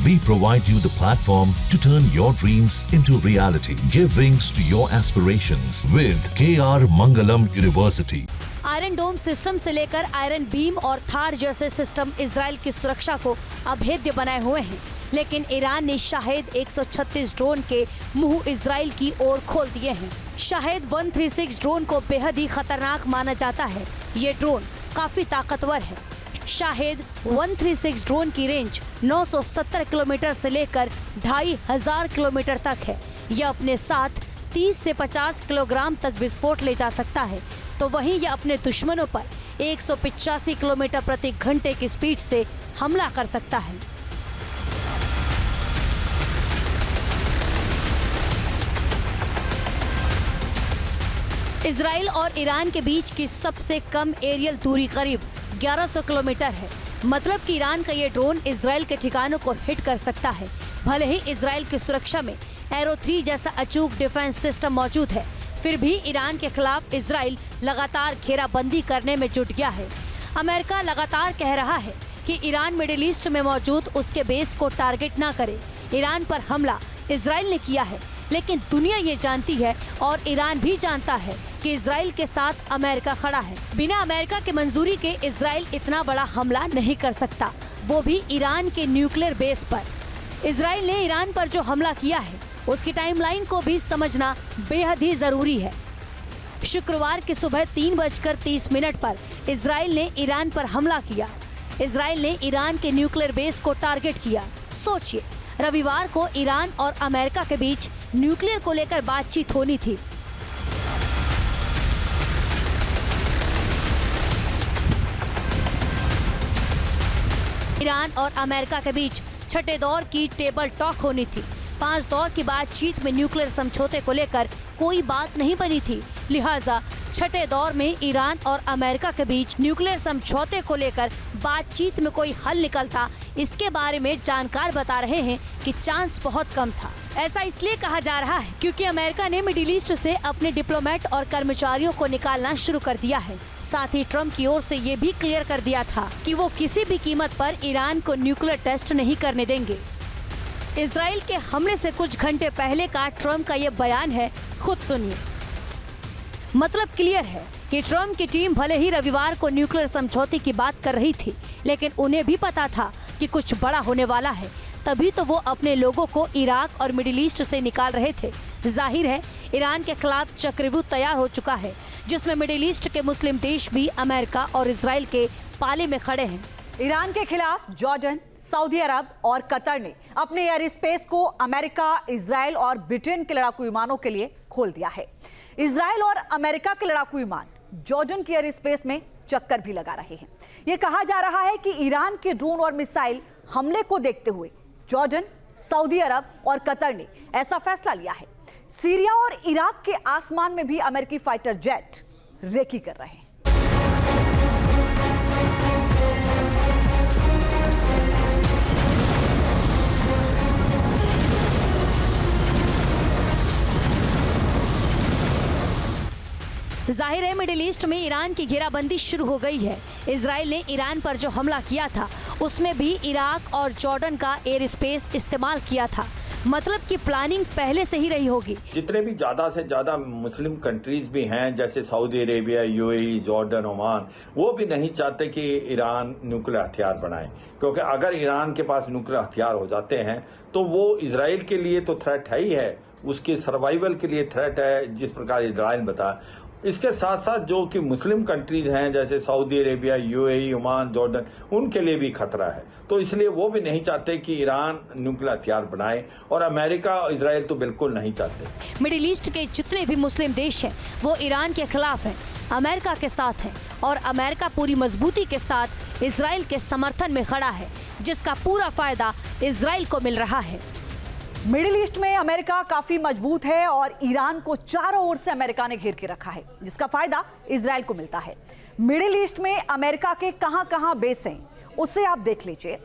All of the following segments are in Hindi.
We provide you the platform to turn your dreams into reality. Give wings to your aspirations with KR Mangalam University. Iron dome system से लेकर आयरन बीम और थार जैसे सिस्टम इजराइल की सुरक्षा को अभेद्य बनाए हुए हैं, लेकिन ईरान ने शाहेद 136 ड्रोन के मुंह इजराइल की ओर खोल दिए हैं। शाहेद 136 ड्रोन को बेहद ही खतरनाक माना जाता है। ये ड्रोन काफी ताकतवर है। शाहेद 136 ड्रोन की रेंज 970 किलोमीटर से लेकर 2500 किलोमीटर तक है। यह अपने साथ 30 से 50 किलोग्राम तक विस्फोट ले जा सकता है, तो वहीं यह अपने दुश्मनों पर 185 किलोमीटर प्रति घंटे की स्पीड से हमला कर सकता है। इजराइल और ईरान के बीच की सबसे कम एरियल दूरी करीब 1100 किलोमीटर है। मतलब कि ईरान का ये ड्रोन इजराइल के ठिकानों को हिट कर सकता है। भले ही इजराइल की सुरक्षा में एरो 3 जैसा अचूक डिफेंस सिस्टम मौजूद है, फिर भी ईरान के खिलाफ इजराइल लगातार घेराबंदी करने में जुट गया है। अमेरिका लगातार कह रहा है कि ईरान मिडिल ईस्ट में मौजूद उसके बेस को टारगेट ना करे। ईरान पर हमला इजराइल ने किया है, लेकिन दुनिया ये जानती है और ईरान भी जानता है कि इजराइल के साथ अमेरिका खड़ा है। बिना अमेरिका के मंजूरी के इजराइल इतना बड़ा हमला नहीं कर सकता, वो भी ईरान के न्यूक्लियर बेस पर। इजराइल ने ईरान पर जो हमला किया है उसकी टाइमलाइन को भी समझना बेहद ही जरूरी है। शुक्रवार की सुबह 3:30 पर इजराइल ने ईरान पर हमला किया। इजराइल ने ईरान के न्यूक्लियर बेस को टारगेट किया। सोचिए, रविवार को ईरान और अमेरिका के बीच न्यूक्लियर को लेकर बातचीत होनी थी। ईरान और अमेरिका के बीच छठे दौर की टेबल टॉक होनी थी। 5 दौर की बातचीत में न्यूक्लियर समझौते को लेकर कोई बात नहीं बनी थी। लिहाजा छठे दौर में ईरान और अमेरिका के बीच न्यूक्लियर समझौते को लेकर बातचीत में कोई हल निकलता, इसके बारे में जानकार बता रहे हैं कि चांस बहुत कम था। ऐसा इसलिए कहा जा रहा है क्योंकि अमेरिका ने मिडिल ईस्ट से अपने डिप्लोमेट और कर्मचारियों को निकालना शुरू कर दिया है। साथ ही ट्रम्प की ओर से ये भी क्लियर कर दिया था कि वो किसी भी कीमत पर ईरान को न्यूक्लियर टेस्ट नहीं करने देंगे। इजराइल के हमले से कुछ घंटे पहले का ट्रम्प का ये बयान है, खुद सुनिए। मतलब क्लियर है कि ट्रम्प की टीम भले ही रविवार को न्यूक्लियर समझौते की बात कर रही थी, लेकिन उन्हें भी पता था कि कुछ बड़ा होने वाला है, तभी तो वो अपने लोगों को इराक और मिडिल ईस्ट से निकाल रहे थे। जाहिर है ईरान के खिलाफ चक्रव्यूह तैयार हो चुका है, जिसमें मिडिल ईस्ट के मुस्लिम देश भी अमेरिका और इजराइल के पाले में खड़े हैं। ईरान के खिलाफ जॉर्डन, सऊदी अरब और कतर ने अपने एयर स्पेस को अमेरिका, इजराइल और ब्रिटेन के लड़ाकू विमानों के लिए खोल दिया है। इजराइल और अमेरिका के लड़ाकू विमान जॉर्डन की एयर स्पेस में चक्कर भी लगा रहे हैं। ये कहा जा रहा है कि ईरान के ड्रोन और मिसाइल हमले को देखते हुए जॉर्डन, सऊदी अरब और कतर ने ऐसा फैसला लिया है। सीरिया और इराक के आसमान में भी अमेरिकी फाइटर जेट रेकी कर रहे हैं। जाहिर है मिडिल ईस्ट में ईरान की घेराबंदी शुरू हो गई है। इजराइल ने ईरान पर जो हमला किया था उसमें भी इराक और जॉर्डन का एयर स्पेस इस्तेमाल किया था। मतलब कि प्लानिंग पहले से ही रही होगी। जितने भी ज्यादा से ज्यादा मुस्लिम कंट्रीज भी हैं, जैसे Saudi Arabia, UAE, Jordan, Oman, वो भी नहीं चाहते कि ईरान न्यूक्लियर हथियार बनाए, क्योंकि अगर ईरान के पास न्यूक्लियर हथियार हो जाते हैं तो वो इजराइल के लिए तो थ्रेट है ही है, उसके सर्वाइवल के लिए थ्रेट है, जिस प्रकार इजराइल बता। इसके साथ साथ जो कि मुस्लिम कंट्रीज हैं जैसे Saudi Arabia, UAE, Oman, Jordan, उनके लिए भी खतरा है। तो इसलिए वो भी नहीं चाहते कि ईरान न्यूक्लियर हथियार बनाए, और अमेरिका और इजराइल तो बिल्कुल नहीं चाहते। मिडिल ईस्ट के जितने भी मुस्लिम देश हैं वो ईरान के खिलाफ हैं, अमेरिका के साथ हैं, और अमेरिका पूरी मजबूती के साथ इजराइल के समर्थन में खड़ा है, जिसका पूरा फायदा इजराइल को मिल रहा है। मिडिल ईस्ट में अमेरिका काफी मजबूत है और ईरान को चारों ओर से अमेरिका ने घेर के रखा है, जिसका फायदा इजराइल को मिलता है। मिडिल ईस्ट में अमेरिका के कहां-कहां बेस हैं उससे आप देख लीजिए।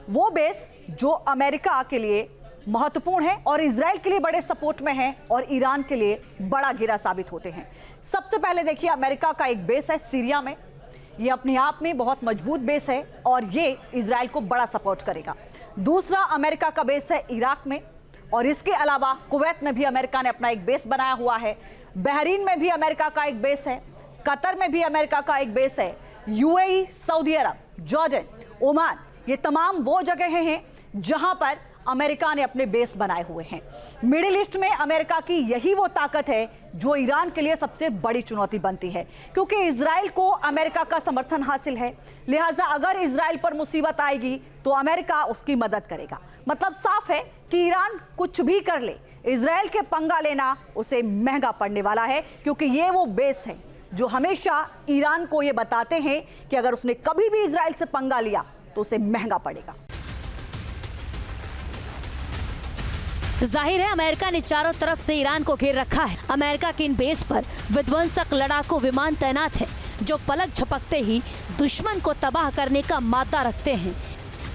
वो बेस जो अमेरिका के लिए महत्वपूर्ण है और इजराइल के लिए बड़े सपोर्ट में है और ईरान के लिए बड़ा घेरा साबित होते हैं। सबसे पहले देखिए, अमेरिका का एक बेस है सीरिया में। ये अपने आप में बहुत मजबूत बेस है और ये इजराइल को बड़ा सपोर्ट करेगा। दूसरा अमेरिका का बेस है इराक में, और इसके अलावा कुवैत में भी अमेरिका ने अपना एक बेस बनाया हुआ है। बहरीन में भी अमेरिका का एक बेस है, कतर में भी अमेरिका का एक बेस है, यूएई, सऊदी अरब, जॉर्डन, ओमान, ये तमाम वो जगह हैं जहां पर अमेरिका ने अपने बेस बनाए हुए हैं। मिडिल ईस्ट में अमेरिका की यही वो ताकत है जो ईरान के लिए सबसे बड़ी चुनौती बनती है, क्योंकि इजराइल को अमेरिका का समर्थन हासिल है। लिहाजा अगर इजराइल पर मुसीबत आएगी तो अमेरिका उसकी मदद करेगा। मतलब साफ है कि ईरान कुछ भी कर ले, इजराइल के पंगा लेना उसे महंगा पड़ने वाला है, क्योंकि ये वो बेस है जो हमेशा ईरान को ये बताते हैं कि अगर उसने कभी भी इजराइल से पंगा लिया तो उसे महंगा पड़ेगा। जाहिर है अमेरिका ने चारों तरफ से ईरान को घेर रखा है। अमेरिका के इन बेस पर विध्वंसक लड़ाकू विमान तैनात है जो पलक झपकते ही दुश्मन को तबाह करने का मादा रखते हैं।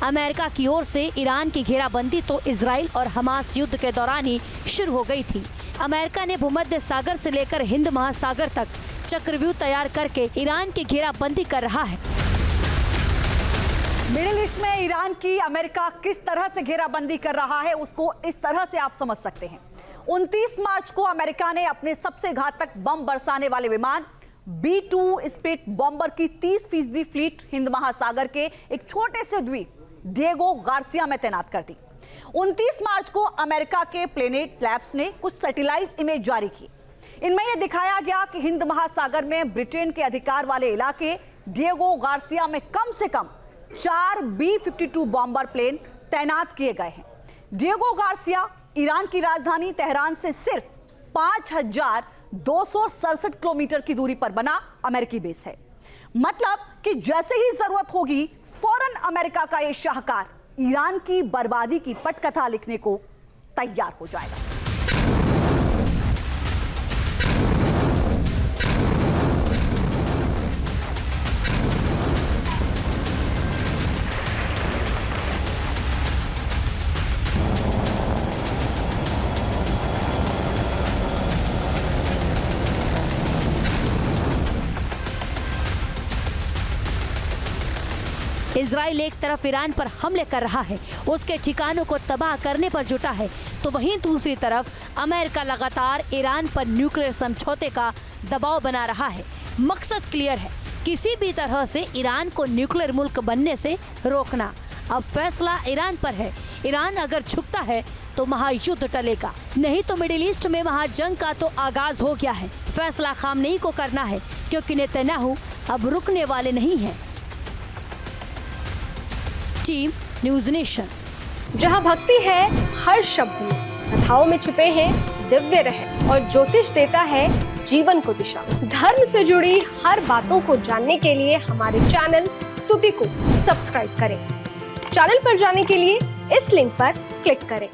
अमेरिका की ओर से ईरान की घेराबंदी तो इजराइल और हमास युद्ध के दौरान ही शुरू हो गई थी। अमेरिका ने भूमध्य सागर से लेकर हिंद महासागर तक चक्रव्यूह तैयार करके ईरान की घेराबंदी कर रहा है। मिडिल ईस्ट में ईरान की अमेरिका किस तरह से घेराबंदी कर रहा है उसको इस तरह से आप समझ सकते हैं। 29 मार्च को अमेरिका ने अपने सबसे घातक बम बरसाने वाले विमान B-2 स्पिरिट बॉम्बर की 30% फ्लीट हिंद महासागर के एक छोटे से द्वीप डिएगो गार्सिया में तैनात कर दी। 29 मार्च को अमेरिका के प्लेनेट लैब्स ने कुछ सैटेलाइट इमेज जारी की। इनमें यह दिखाया गया कि हिंद महासागर में ब्रिटेन के अधिकार वाले इलाके डिएगो गार्सिया में कम से कम 4 B-52 बॉम्बर प्लेन तैनात किए गए हैं। डिएगो गार्सिया ईरान की राजधानी तेहरान से सिर्फ 5,267 किलोमीटर की दूरी पर बना अमेरिकी बेस है। मतलब कि जैसे ही जरूरत होगी फौरन अमेरिका का यह शाहकार ईरान की बर्बादी की पटकथा लिखने को तैयार हो जाएगा। इजराइल एक तरफ ईरान पर हमले कर रहा है, उसके ठिकानों को तबाह करने पर जुटा है, तो वहीं दूसरी तरफ अमेरिका लगातार ईरान पर न्यूक्लियर समझौते का दबाव बना रहा है। मकसद क्लियर है, किसी भी तरह से ईरान को न्यूक्लियर मुल्क बनने से रोकना। अब फैसला ईरान पर है। ईरान अगर झुकता है तो महायुद्ध टलेगा, नहीं तो मिडिल ईस्ट में महाजंग का तो आगाज हो गया है। फैसला खामनेई को करना है, क्योंकि नेतन्याहू अब रुकने वाले नहीं हैं। Team news nation. जहां भक्ति है हर शब्द में, कथाओं में छिपे हैं दिव्य रहस्य और ज्योतिष देता है जीवन को दिशा। धर्म से जुड़ी हर बातों को जानने के लिए हमारे चैनल स्तुति को सब्सक्राइब करें। चैनल पर जाने के लिए इस लिंक पर क्लिक करें।